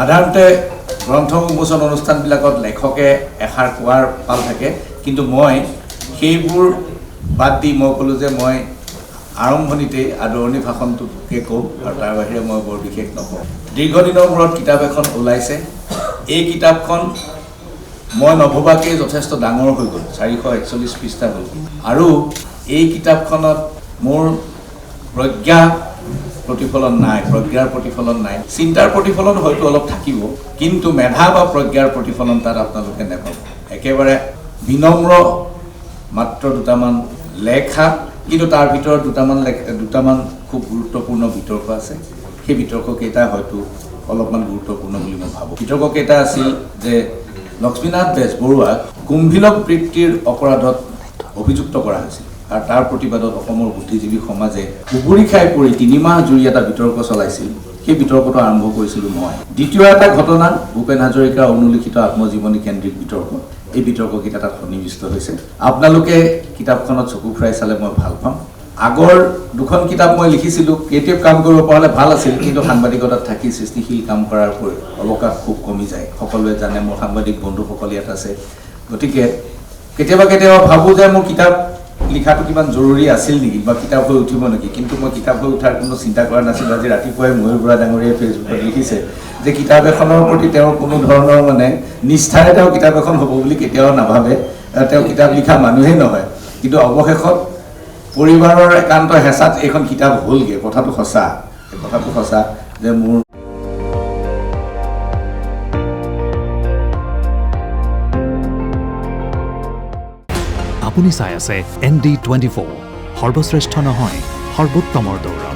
সাধাৰণতে গ্ৰন্থ উন্মোচন অনুষ্ঠানবিলাকত লেখকে এষাৰ কোৱাৰ পাল থাকে, কিন্তু মই সেইবোৰ বাদ দি মই ক'লোঁ যে মই আৰম্ভণিতেই আদৰণি ভাষণটোকে কওঁ আৰু তাৰ বাহিৰে মই বৰ বিশেষ নকওঁ। দীৰ্ঘদিনৰ মূৰত কিতাপ এখন ওলাইছে। এই কিতাপখন মই নভবাকেই যথেষ্ট ডাঙৰ হৈ গ'ল, 441 পৃষ্ঠা হ'ল। আৰু এই কিতাপখনত মোৰ প্ৰজ্ঞাৰ প্ৰতিফলন নাই, চিন্তাৰ প্ৰতিফলন হয়তো অলপ থাকিব, কিন্তু মেধা বা প্ৰজ্ঞাৰ প্ৰতিফলন তাত আপোনালোকে নাপাব। একেবাৰে বিনম্ৰ মাত্ৰ দুটামান লেখা, কিন্তু তাৰ ভিতৰত দুটামান খুব গুৰুত্বপূৰ্ণ বিতৰ্ক আছে। সেই বিতৰ্ককেইটা হয়তো অলপমান গুৰুত্বপূৰ্ণ বুলি মই ভাবোঁ। বিতৰ্ককেইটা আছিল যে লক্ষ্মীনাথ বেজবৰুৱাক কুম্ভিলক বৃত্তিৰ অপৰাধত অভিযুক্ত কৰা হৈছিল আৰু তাৰ প্ৰতিবাদত অসমৰ বুদ্ধিজীৱী সমাজে উবুৰি খাই পৰি 3 মাহ জুৰি এটা বিতৰ্ক চলাইছিল। সেই বিতৰ্কটো আৰম্ভ কৰিছিলোঁ মই। দ্বিতীয় এটা ঘটনা ভূপেন হাজৰিকাৰ অনুলিখিত আত্মজীৱনী কেন্দ্ৰিক বিতৰ্ক। এই বিতৰ্ককেইটা তাত সন্নিৱিষ্ট হৈছে। আপোনালোকে কিতাপখনত চকু ফুৰাই চালে মই ভাল পাম। আগৰ দুখন কিতাপ মই লিখিছিলোঁ, ক্ৰিয়েটিভ কাম কৰিব পৰা হ'লে ভাল আছিল, কিন্তু সাংবাদিকতাত থাকি সৃষ্টিশীল কাম কৰাৰ অৱকাশ খুব কমি যায়। সকলোৱে জানে মোৰ সাংবাদিক বন্ধুসকল ইয়াত আছে। গতিকে কেতিয়াবা ভাবোঁ যে মোৰ কিতাপ লিখাটো কিমান জৰুৰী আছিল নেকি বা কিতাপ হৈ উঠিব নেকি, কিন্তু মই কিতাপ হৈ উঠাৰ কোনো চিন্তা কৰা নাছিলোঁ। আজি ৰাতিপুৱাই ময়ূৰ বৰা ডাঙৰীয়াই ফেচবুকত লিখিছে যে কিতাপ এখনৰ প্ৰতি তেওঁৰ কোনো ধৰণৰ নিষ্ঠাৰে তেওঁ কিতাপ এখন হ'ব বুলি কেতিয়াও নাভাবে। তেওঁ কিতাপ লিখা মানুহেই নহয়, কিন্তু অৱশেষত পৰিবাৰৰ একান্ত হেঁচাত এইখন কিতাপ হ'লগৈ। কথাটো সঁচা যে মোৰ আপুনি চাই আছে ND24, সৰ্বশ্ৰেষ্ঠ নহয় সৰ্বোত্তমৰ দৌৰ।